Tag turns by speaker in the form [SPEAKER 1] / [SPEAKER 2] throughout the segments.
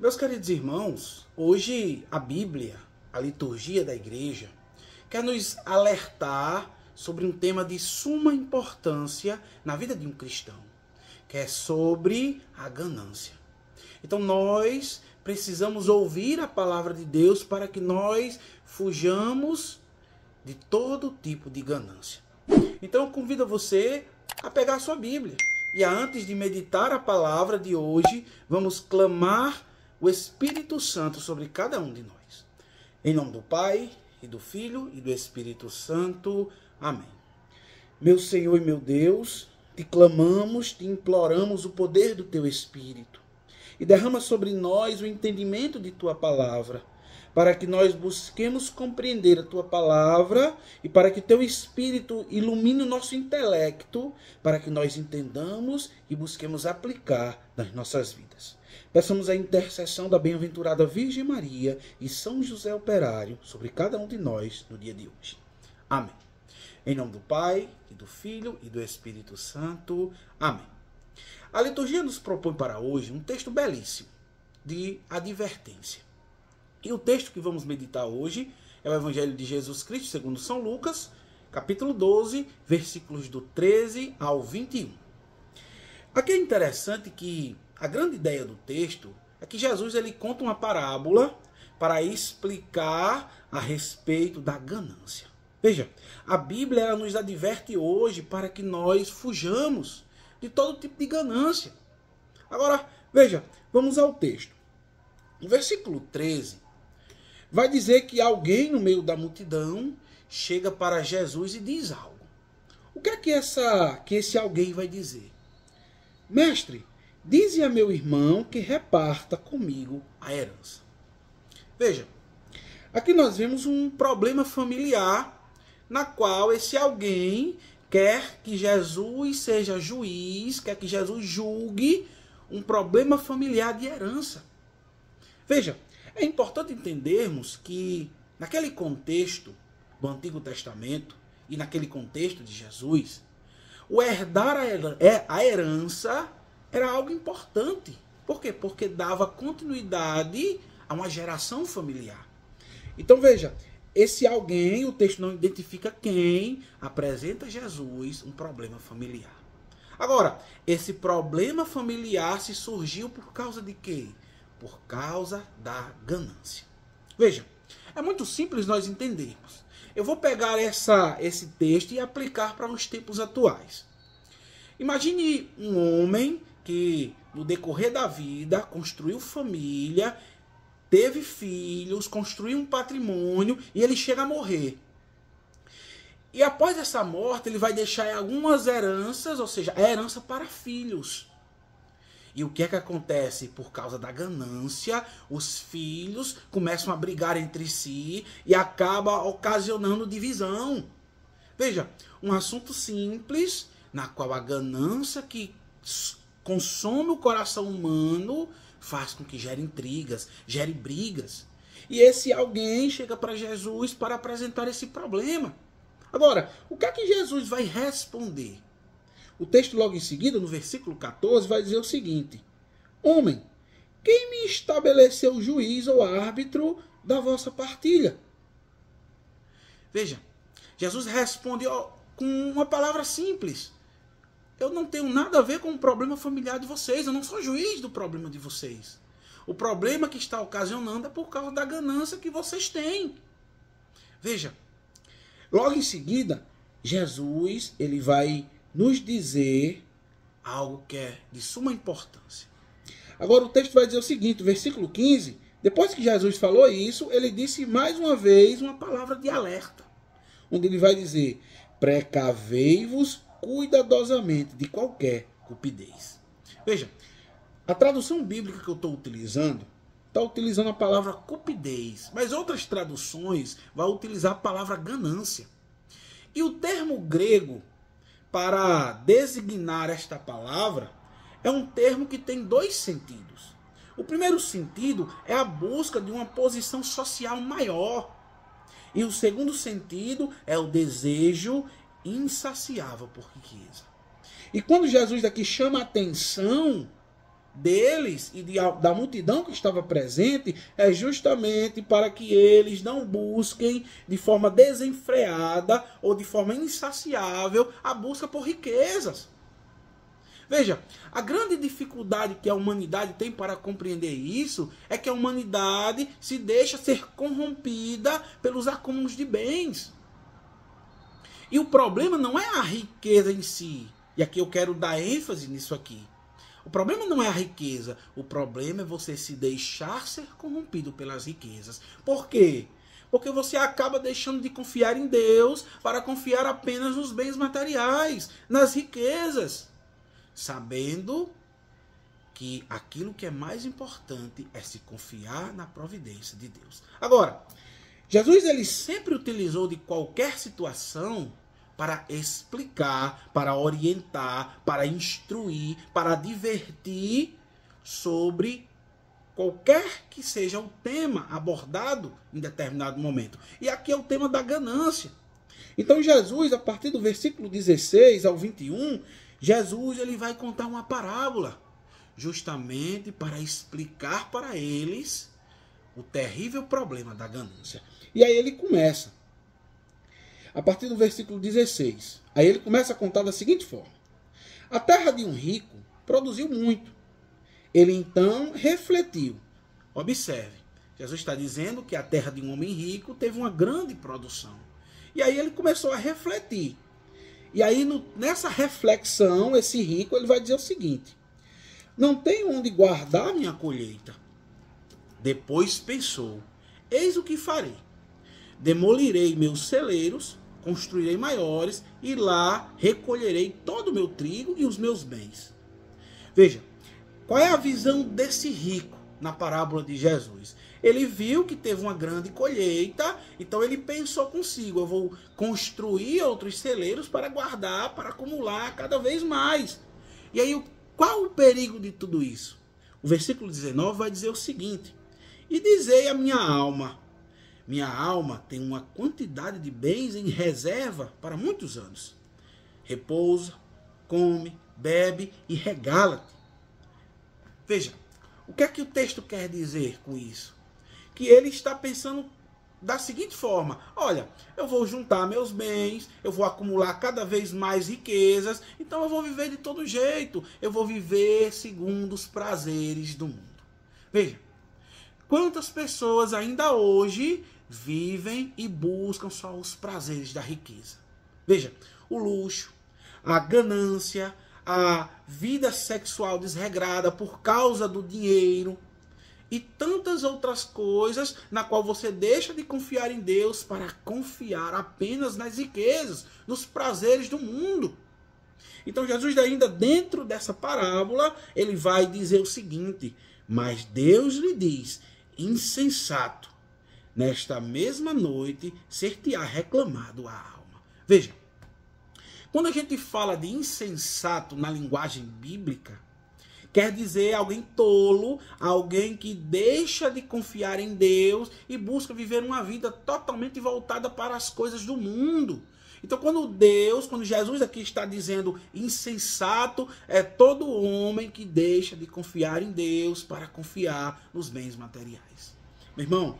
[SPEAKER 1] Meus queridos irmãos, hoje a Bíblia, a liturgia da igreja, quer nos alertar sobre um tema de suma importância na vida de um cristão, que é sobre a ganância. Então nós precisamos ouvir a palavra de Deus para que nós fujamos de todo tipo de ganância. Então eu convido você a pegar a sua Bíblia e antes de meditar a palavra de hoje, vamos clamar o Espírito Santo sobre cada um de nós. Em nome do Pai, e do Filho, e do Espírito Santo. Amém. Meu Senhor e meu Deus, te clamamos, te imploramos o poder do teu Espírito. E derrama sobre nós o entendimento de tua palavra, para que nós busquemos compreender a tua palavra e para que teu Espírito ilumine o nosso intelecto, para que nós entendamos e busquemos aplicar nas nossas vidas. Peçamos a intercessão da bem-aventurada Virgem Maria e São José Operário sobre cada um de nós no dia de hoje. Amém. Em nome do Pai, e do Filho, e do Espírito Santo. Amém. A liturgia nos propõe para hoje um texto belíssimo de advertência. E o texto que vamos meditar hoje é o Evangelho de Jesus Cristo, segundo São Lucas, capítulo 12, versículos do 13 ao 21. Aqui é interessante que a grande ideia do texto é que Jesus ele conta uma parábola para explicar a respeito da ganância. Veja, a Bíblia ela nos adverte hoje para que nós fujamos de todo tipo de ganância. Agora, veja, vamos ao texto. No versículo 13, vai dizer que alguém no meio da multidão chega para Jesus e diz algo. O que é que esse alguém vai dizer? Mestre, dize a meu irmão que reparta comigo a herança. Veja, aqui nós vemos um problema familiar na qual esse alguém quer que Jesus seja juiz, quer que Jesus julgue um problema familiar de herança. Veja, é importante entendermos que naquele contexto do Antigo Testamento e naquele contexto de Jesus, o herdar a herança era algo importante. Por quê? Porque dava continuidade a uma geração familiar. Então veja, esse alguém, o texto não identifica quem, apresenta a Jesus um problema familiar. Agora, esse problema familiar se surgiu por causa de quê? Por causa da ganância. Veja, é muito simples nós entendermos. Eu vou pegar esse texto e aplicar para os tempos atuais. Imagine um homem que no decorrer da vida construiu família, teve filhos, construiu um patrimônio e ele chega a morrer. E após essa morte ele vai deixar algumas heranças, ou seja, a herança para filhos. E o que é que acontece? Por causa da ganância, os filhos começam a brigar entre si e acaba ocasionando divisão. Veja, um assunto simples, na qual a ganância que consome o coração humano faz com que gere intrigas, gere brigas. E esse alguém chega para Jesus para apresentar esse problema. Agora, o que é que Jesus vai responder? O texto logo em seguida, no versículo 14, vai dizer o seguinte: Homem, quem me estabeleceu juiz ou árbitro da vossa partilha? Veja, Jesus responde com uma palavra simples. Eu não tenho nada a ver com o problema familiar de vocês. Eu não sou juiz do problema de vocês. O problema que está ocasionando é por causa da ganância que vocês têm. Veja, logo em seguida, Jesus ele vai nos dizer algo que é de suma importância. Agora o texto vai dizer o seguinte, versículo 15, depois que Jesus falou isso, ele disse mais uma vez uma palavra de alerta, onde ele vai dizer, precavei-vos cuidadosamente de qualquer cupidez. Veja, a tradução bíblica que eu estou utilizando, está utilizando a palavra cupidez, mas outras traduções vão utilizar a palavra ganância. E o termo grego para designar esta palavra é um termo que tem dois sentidos. O primeiro sentido é a busca de uma posição social maior. E o segundo sentido é o desejo insaciável por riqueza. E quando Jesus aqui chama a atenção deles e da multidão que estava presente é justamente para que eles não busquem de forma desenfreada ou de forma insaciável a busca por riquezas. Veja, a grande dificuldade que a humanidade tem para compreender isso é que a humanidade se deixa ser corrompida pelos acúmulos de bens. E o problema não é a riqueza em si. E aqui eu quero dar ênfase nisso aqui. O problema não é a riqueza. O problema é você se deixar ser corrompido pelas riquezas. Por quê? Porque você acaba deixando de confiar em Deus para confiar apenas nos bens materiais, nas riquezas. Sabendo que aquilo que é mais importante é se confiar na providência de Deus. Agora, Jesus ele sempre utilizou de qualquer situação para explicar, para orientar, para instruir, para advertir sobre qualquer que seja o tema abordado em determinado momento. E aqui é o tema da ganância. Então Jesus, a partir do versículo 16 ao 21, Jesus ele vai contar uma parábola, justamente para explicar para eles o terrível problema da ganância. E aí ele começa, a partir do versículo 16. Aí ele começa a contar da seguinte forma. A terra de um rico produziu muito. Ele então refletiu. Observe, Jesus está dizendo que a terra de um homem rico teve uma grande produção. E aí ele começou a refletir. E aí nessa reflexão, esse rico ele vai dizer o seguinte. Não tenho onde guardar minha colheita. Depois pensou, eis o que farei. Demolirei meus celeiros, construirei maiores e lá recolherei todo o meu trigo e os meus bens. Veja, qual é a visão desse rico na parábola de Jesus? Ele viu que teve uma grande colheita, então ele pensou consigo, eu vou construir outros celeiros para guardar, para acumular cada vez mais. E aí, qual o perigo de tudo isso? O versículo 19 vai dizer o seguinte, e dizei à minha alma tem uma quantidade de bens em reserva para muitos anos. Repousa, come, bebe e regala-te. Veja, o que é que o texto quer dizer com isso? Que ele está pensando da seguinte forma, olha, eu vou juntar meus bens, eu vou acumular cada vez mais riquezas, então eu vou viver de todo jeito, eu vou viver segundo os prazeres do mundo. Veja, quantas pessoas ainda hoje vivem e buscam só os prazeres da riqueza? Veja, o luxo, a ganância, a vida sexual desregrada por causa do dinheiro e tantas outras coisas na qual você deixa de confiar em Deus para confiar apenas nas riquezas, nos prazeres do mundo. Então Jesus ainda dentro dessa parábola, ele vai dizer o seguinte, mas Deus lhe diz, insensato, nesta mesma noite ser-te-á reclamado a alma. Veja, quando a gente fala de insensato na linguagem bíblica, quer dizer alguém tolo, alguém que deixa de confiar em Deus e busca viver uma vida totalmente voltada para as coisas do mundo. Então quando Jesus aqui está dizendo insensato, é todo homem que deixa de confiar em Deus para confiar nos bens materiais. Meu irmão,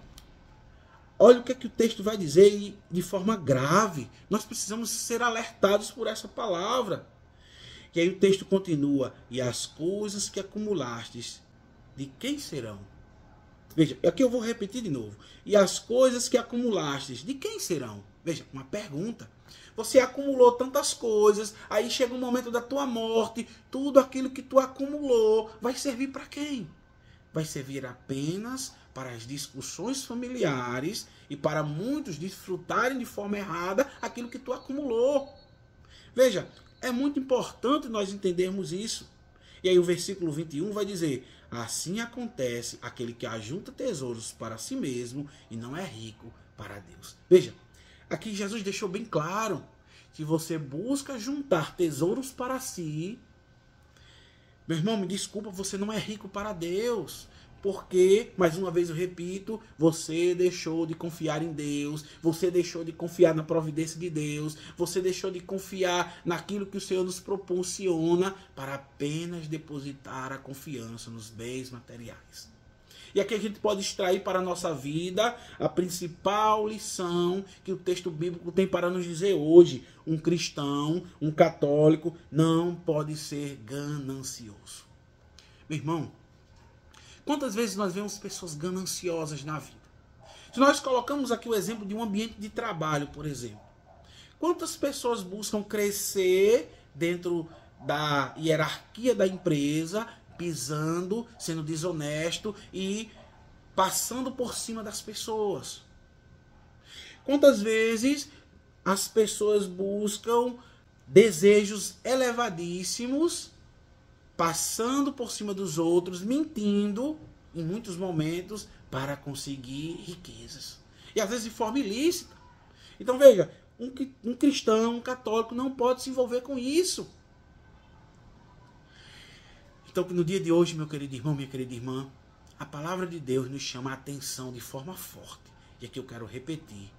[SPEAKER 1] olha o que é que o texto vai dizer de forma grave. Nós precisamos ser alertados por essa palavra. E aí o texto continua. E as coisas que acumulastes, de quem serão? Veja, aqui eu vou repetir de novo. E as coisas que acumulastes, de quem serão? Veja, uma pergunta. Você acumulou tantas coisas, aí chega um momento da tua morte, tudo aquilo que tu acumulou vai servir para quem? Vai servir apenas para as discussões familiares e para muitos desfrutarem de forma errada aquilo que tu acumulou. Veja, é muito importante nós entendermos isso. E aí o versículo 21 vai dizer, assim acontece aquele que ajunta tesouros para si mesmo e não é rico para Deus. Veja, aqui Jesus deixou bem claro que você busca juntar tesouros para si. Meu irmão, me desculpa, você não é rico para Deus. Porque, mais uma vez eu repito, você deixou de confiar em Deus, você deixou de confiar na providência de Deus, você deixou de confiar naquilo que o Senhor nos proporciona para apenas depositar a confiança nos bens materiais. E aqui a gente pode extrair para a nossa vida a principal lição que o texto bíblico tem para nos dizer hoje. Um cristão, um católico, não pode ser ganancioso. Meu irmão, quantas vezes nós vemos pessoas gananciosas na vida? Se nós colocamos aqui o exemplo de um ambiente de trabalho, por exemplo. Quantas pessoas buscam crescer dentro da hierarquia da empresa, pisando, sendo desonesto e passando por cima das pessoas? Quantas vezes as pessoas buscam desejos elevadíssimos, passando por cima dos outros, mentindo em muitos momentos para conseguir riquezas. E às vezes de forma ilícita. Então veja, um cristão, um católico não pode se envolver com isso. Então, no dia de hoje, meu querido irmão, minha querida irmã, a palavra de Deus nos chama a atenção de forma forte. E aqui eu quero repetir.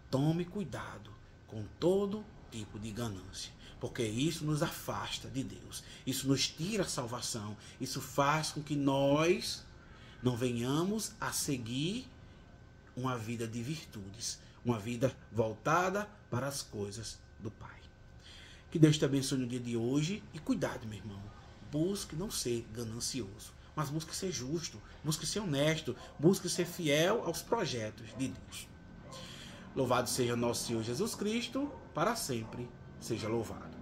[SPEAKER 1] Tome cuidado com todo tipo de ganância. Porque isso nos afasta de Deus. Isso nos tira a salvação. Isso faz com que nós não venhamos a seguir uma vida de virtudes. Uma vida voltada para as coisas do Pai. Que Deus te abençoe no dia de hoje. E cuidado, meu irmão. Busque não ser ganancioso, mas busque ser justo, busque ser honesto, busque ser fiel aos projetos de Deus. Louvado seja nosso Senhor Jesus Cristo, para sempre seja louvado.